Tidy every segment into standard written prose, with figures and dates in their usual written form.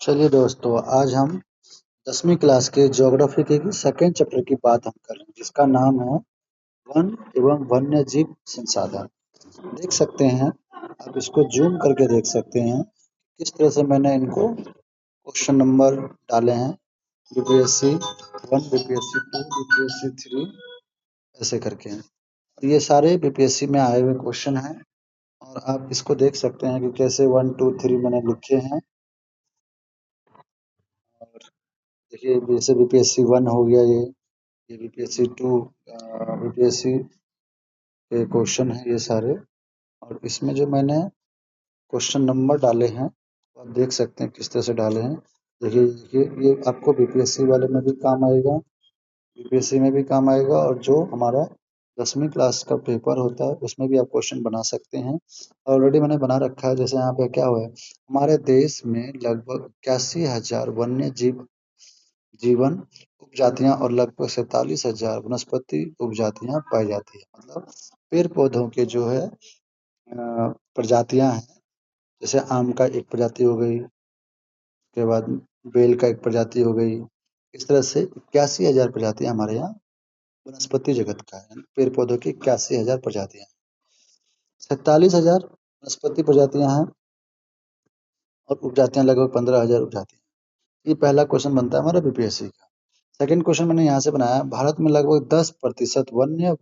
चलिए दोस्तों, आज हम 10वीं क्लास के ज्योग्राफी के सेकंड चैप्टर की बात हम कर रहे हैं, जिसका नाम है वन एवं वन्य जीव संसाधन। देख सकते हैं, आप इसको जूम करके देख सकते हैं किस तरह से मैंने इनको क्वेश्चन नंबर डाले हैं। बीपीएससी 1, बीपीएससी 2, बीपीएससी 3 ऐसे करके हैं। ये सारे बीपीएससी में आए हुए क्वेश्चन हैं और आप इसको देख सकते हैं कि कैसे 1, 2, 3 मैंने लिखे हैं। और देखिए, जैसे बीपीएससी 1 हो गया, ये बीपीएससी 2, बीपीएससी के क्वेश्चन है ये सारे। और इसमें जो मैंने क्वेश्चन नंबर डाले हैं, तो आप देख सकते हैं किस तरह से डाले हैं। देखिए ये आपको बीपीएससी वाले में भी काम आएगा, बीपीएससी में भी काम आएगा, और जो हमारा 10वीं क्लास का पेपर होता है उसमें भी आप क्वेश्चन बना सकते हैं। ऑलरेडी मैंने बना रखा है। जैसे यहाँ पे क्या हुआ है, हमारे देश में लगभग 81,000 वन्य जीवन उपजातियां और लगभग 47,000 वनस्पति उपजातियां पाई जाती है। मतलब पेड़ पौधों के जो है प्रजातियां हैं। जैसे आम का एक प्रजाति हो गई, उसके बाद बेल का एक प्रजाति हो गई। इस तरह से 81,000 प्रजातियां हमारे यहाँ वनस्पति जगत का है। पेड़ पौधों की 81,000 प्रजातियां, 47,000 वनस्पति प्रजातियां हैं और उपजातियां लगभग 15,000 उपजातियां। ये पहला क्वेश्चन बनता है हमारा बीपीएससी का। सेकंड क्वेश्चन मैंने यहाँ से बनाया, भारत में लगभग 10% वन्य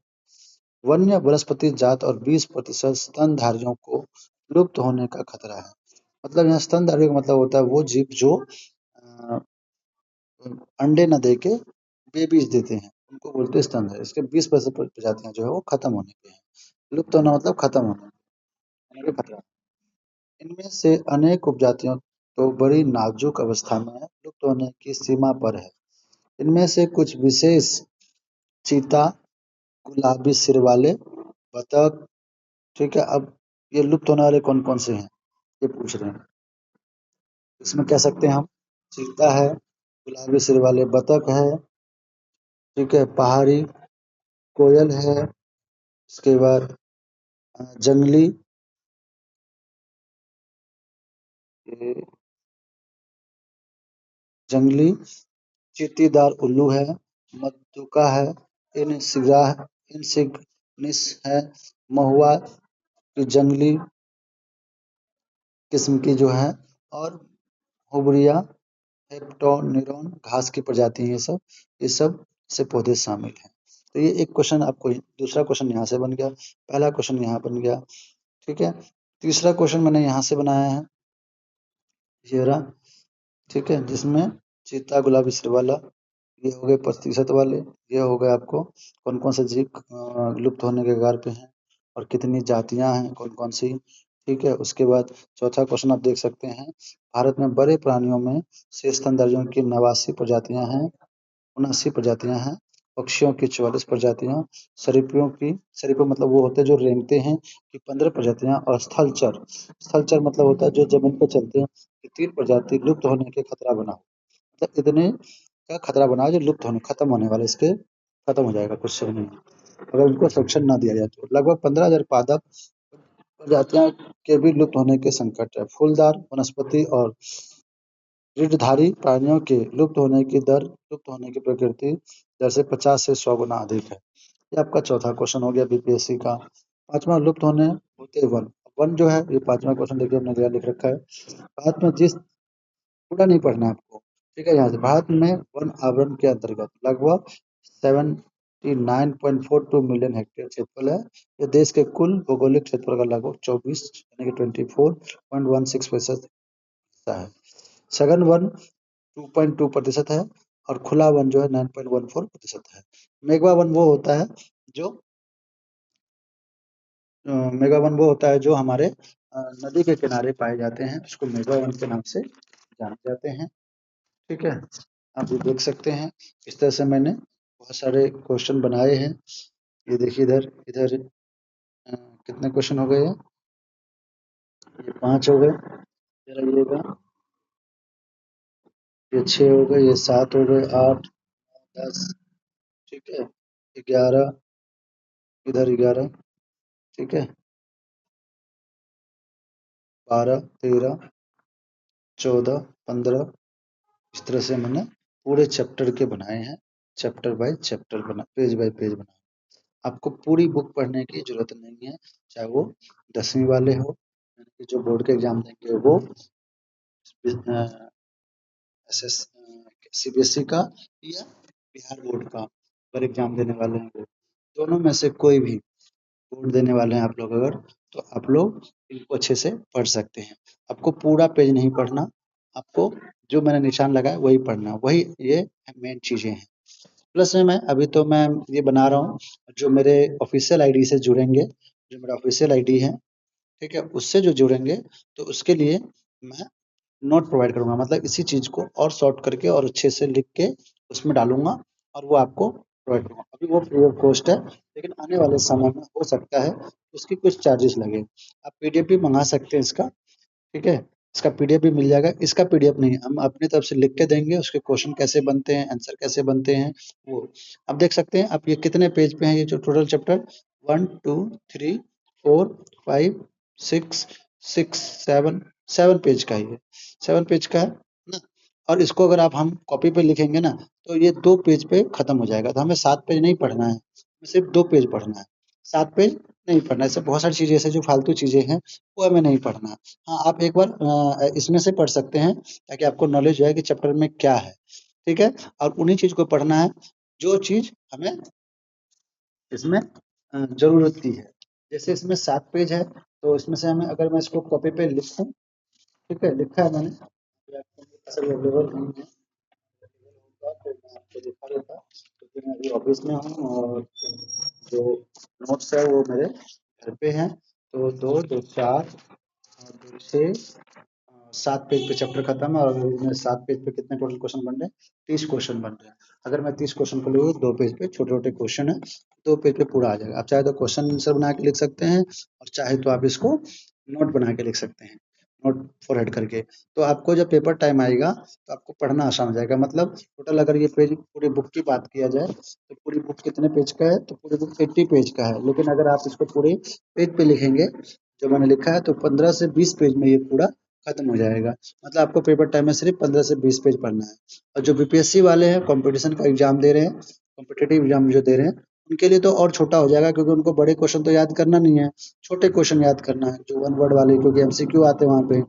वन्य वनस्पति जात और 20% स्तनधारियों को लुप्त होने का खतरा है। मतलब यहाँ स्तनधारी का मतलब होता है वो जीव जो अ, अंडे न दे के बेबीज देते हैं, उनको बोलते हैं स्तनधारी। इसके 20% प्रजातियां जो है वो खत्म होने पे है। लुप्त होना मतलब खत्म होने का खतरा। इनमें से अनेक उपजातियां तो बड़ी नाजुक अवस्था में लुप्त होने की सीमा पर है। इनमें से कुछ विशेष चीता, गुलाबी सिर वाले बतख, ठीक है। अब ये लुप्त होने वाले कौन कौन से हैं, ये पूछ रहे हैं। इसमें कह सकते हैं हम, चीता है, गुलाबी सिर वाले बतख है, ठीक है, पहाड़ी कोयल है, इसके बाद जंगली ये जंगली चींटीदार उल्लू है, मधुका है, इनसिगा इनसिग्निस है, महुआ की जंगली किस्म की जो है, और हुबरिया हेप्टोनिरॉन घास की प्रजाति है। ये सब से पौधे शामिल हैं। तो ये एक क्वेश्चन आपको, दूसरा क्वेश्चन यहाँ से बन गया, पहला क्वेश्चन यहाँ बन गया, ठीक है। तीसरा क्वेश्चन मैंने यहाँ से बनाया है, ये रहा, ठीक है, जिसमें चीता, गुलाबी सिर वाला, ये हो गए प्रतिशत वाले। ये हो गए आपको कौन कौन से जीव लुप्त होने के कगार पे हैं और कितनी जातियां हैं कौन कौन सी, ठीक है। उसके बाद चौथा क्वेश्चन आप देख सकते हैं, भारत में बड़े प्राणियों में से स्तनधारियों की 89 प्रजातियां हैं, 79 प्रजातियां हैं, पक्षियों की 44 प्रजातियां, सरीपों मतलब वो होते हैं जो रेंगते हैं, की 15 प्रजातियां, और स्थलचर मतलब होता है जो जमीन पर चलते हैं, की 3 प्रजाति लुप्त होने के खतरा बना हो। मतलब इतने का खतरा बना है जो लुप्त होने खत्म होने वाले, इसके खत्म हो जाएगा कुछ समय में अगर उनको संरक्षण ना दिया जाए। तो लगभग 15,000 पादप प्रजातियां के भी लुप्त होने के संकट है। फूलदार वनस्पति और रीढ़धारी प्राणियों के लुप्त होने की प्रकृति दर से 50 से 100 गुना अधिक है। ये आपका चौथा क्वेश्चन हो गया बीपीएससी का। पांचवा, लुप्त होने होते वन। वन जो है, ये पांचवा क्वेश्चन देखिए हमने यहाँ लिख रखा है। भारत में जिस पूरा नहीं पढ़ना है आपको, ठीक है। यहाँ से भारत में वन आवरण के अंतर्गत लगभग 79.42 मिलियन हेक्टेयर क्षेत्रफल है। ये देश के कुल भौगोलिक क्षेत्रफल का लगभग 24 यानी कि 24.16% हिस्सा है। सघन वन 2.2% है और खुला वन जो है 9.14% है। मेगा वन वो होता है जो मेगा वन वो होता है जो हमारे नदी के किनारे पाए जाते हैं, उसको मेगा वन के नाम से जाने जाते हैं, ठीक है। आप ये देख सकते हैं, इस तरह से मैंने बहुत सारे क्वेश्चन बनाए हैं। ये देखिए, इधर इधर कितने क्वेश्चन हो गए हैं, ये 5 हो गए, जरा ये 6 हो गए, ये 7 हो गए, 8, 10, ठीक है, 11, इधर 11, ठीक है, 12, 13, 14, 15 इस तरह से मैंने पूरे चैप्टर के बनाए हैं। चैप्टर बाय चैप्टर बना, पेज बाय पेज बना। आपको पूरी बुक पढ़ने की जरूरत नहीं है, चाहे वो 10वीं वाले हो, यानी कि जो बोर्ड के एग्जाम देंगे वो एसएस सीबीएसई का या बिहार बोर्ड का अगर एग्जाम देने वाले हैं वो, दोनों में से कोई भी बोर्ड देने वाले हैं आप लोग अगर, तो आप लोग इनको अच्छे से पढ़ सकते हैं। आपको पूरा पेज नहीं पढ़ना, आपको जो मैंने निशान लगाया वही पढ़ना, वही ये मेन चीजें हैं। प्लस में मैं अभी तो मैं ये बना रहा हूँ, जो मेरे ऑफिशियल आईडी से जुड़ेंगे, जो मेरा ऑफिशियल आईडी है, ठीक है, उससे जो जुड़ेंगे तो उसके लिए मैं नोट प्रोवाइड करूँगा, मतलब इसी चीज़ को और शॉर्ट करके और अच्छे से लिख के उसमें डालूँगा और वो आपको प्रोवाइड करूँगा। अभी वो फ्री ऑफ कॉस्ट है, लेकिन आने वाले समय में हो सकता है उसकी कुछ चार्जेस लगे। आप पीडीएफ भी मंगा सकते हैं इसका, ठीक है? इसका पीडीएफ भी मिल जाएगा। इसका पीडीएफ नहीं, हम अपनी तरफ से लिख के देंगे, उसके क्वेश्चन कैसे बनते हैं, आंसर कैसे बनते हैं वो। आप देख सकते हैं, आप ये कितने पेज पे है ये जो टोटल चैप्टर 1, 2, 3, 4, 5, 6, 6, 7, 7 पेज का ही है। 7 पेज का है ना? और इसको अगर आप हम कॉपी पे लिखेंगे ना, तो ये 2 पेज पे खत्म हो जाएगा। तो हमें 7 पेज नहीं पढ़ना है, हमें सिर्फ 2 पेज पढ़ना है। 7 पेज नहीं पढ़ना है। ऐसे बहुत सारी चीज़ें ऐसे जो फालतू चीज़ें हैं, वो हमें नहीं पढ़ना है। हाँ, आप एक बार इसमें से पढ़ सकते हैं ताकि आपको नॉलेज हो जाए कि चैप्टर में क्या है, ठीक है? और उन्हीं चीज़ को पढ़ना है जो चीज़ हमें इसमें ज़रूरत की है। जैसे इसमें 7 पेज है, तो इसमें से हमें, अगर मैं इसको कॉपी पे लिखूँ, ठीक है? लिखा है मैंने, अभी आपको मेरे पास अवेलेबल नहीं है, होगा तो मैं आपको दिखा देता, क्योंकि मैं अभी ऑफिस में हूँ और जो नोट्स है वो मेरे घर पे हैं। तो 2, 2, 4 और 2, 6, 7 पेज पे चैप्टर खत्म है और अगर इसमें 7 पेज पे कितने टोटल क्वेश्चन बन रहे हैं? 30 क्वेश्चन बन रहे हैं। अगर मैं 30 क्वेश्चन को लूँ, 2 पेज पे छोटे-छोटे क्वेश्चन है, 2 पेज पे पूरा आ जाएगा। आप चाहे तो क्वेश्चन आंसर बना के लिख सकते हैं और चाहे तो आप इसको नोट बना के लिख सकते हैं, नोट फॉरवर्ड करके। तो आपको जब पेपर टाइम आएगा तो आपको पढ़ना आसान हो जाएगा। मतलब टोटल अगर ये पेज पूरी बुक की बात किया जाए, तो पूरी बुक कितने पेज का है? तो पूरी बुक 80 पेज का है। लेकिन अगर आप इसको पूरे पेज पे लिखेंगे, जो मैंने लिखा है, तो 15 से 20 पेज में ये पूरा खत्म हो जाएगा। मतलब आपको पेपर टाइम में सिर्फ 15 से 20 पेज पढ़ना है। और जो बीपीएससी वाले हैं, कंपटीशन का एग्जाम दे रहे हैं, कॉम्पिटिटिव एग्जाम जो दे रहे हैं, उनके लिए तो और छोटा हो जाएगा, क्योंकि उनको बड़े क्वेश्चन तो याद करना नहीं है, छोटे क्वेश्चन याद करना है, जो वन वर्ड वाले, क्योंकि एमसीक्यू आते हैं वहाँ पे,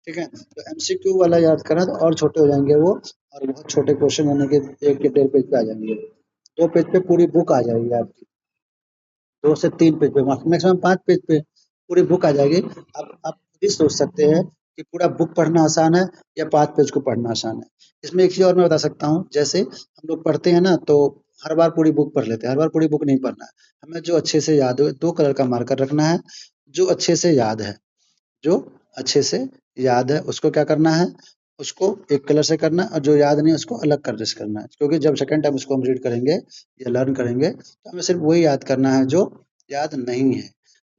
ठीक है? तो एमसीक्यू वाला याद करना तो और छोटे हो जाएंगे वो, और बहुत छोटे क्वेश्चन यानी कि 1 के 1.5 पेज पे आ जाएंगे। 2 पेज पे पूरी बुक आ जाएगी आपकी। 2 से 3 पेज पे, मैक्सिमम 5 पेज पे पूरी बुक आ जाएगी। आप खुद ही सोच सकते हैं कि पूरा बुक पढ़ना आसान है या 5 पेज को पढ़ना आसान है। इसमें एक चीज़ और मैं बता सकता हूँ, जैसे हम लोग पढ़ते हैं ना, तो हर बार पूरी बुक पढ़ लेते हैं, हर बार पूरी बुक नहीं पढ़ना है। हमें जो अच्छे से याद हो, 2 कलर का मार्कर रखना है, जो अच्छे से याद है, जो अच्छे से याद है उसको क्या करना है, उसको एक कलर से करना है, और जो याद नहीं है उसको अलग कलर से करना है। क्योंकि जब सेकंड टाइम उसको हम रीड करेंगे या लर्न करेंगे, तो हमें सिर्फ वही याद करना है जो याद नहीं है।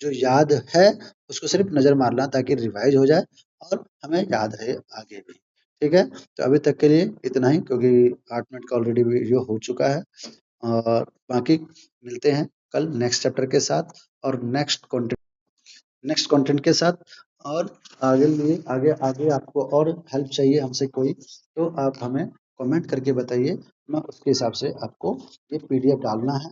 जो याद है उसको सिर्फ नज़र मारना, ताकि रिवाइज हो जाए और हमें याद रहे आगे भी। ठीक है? तो अभी तक के लिए इतना ही, क्योंकि 8 मिनट का ऑलरेडी वीडियो हो चुका है। और बाकी मिलते हैं कल नेक्स्ट चैप्टर के साथ और नेक्स्ट कंटेंट के साथ। और आगे लिए आगे आगे आपको और हेल्प चाहिए हमसे कोई, तो आप हमें कमेंट करके बताइए। मैं उसके हिसाब से आपको ये पीडीएफ डालना है,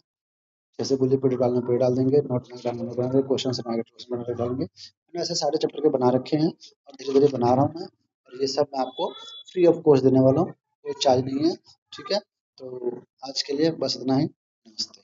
जैसे बोलिए पीडीएफ डालना पीडीएफ डाल देंगे, नोट में डालना नोट डालेंगे, क्वेश्चन बनाएंगे क्वेश्चन बना के डालेंगे। मैंने ऐसे सारे चैप्टर के बना रखे हैं और धीरे धीरे बना रहा हूँ मैं, और ये सब मैं आपको फ्री ऑफ कॉस्ट देने वाला हूँ, कोई चार्ज नहीं है। ठीक है? तो आज के लिए बस इतना ही। नमस्ते।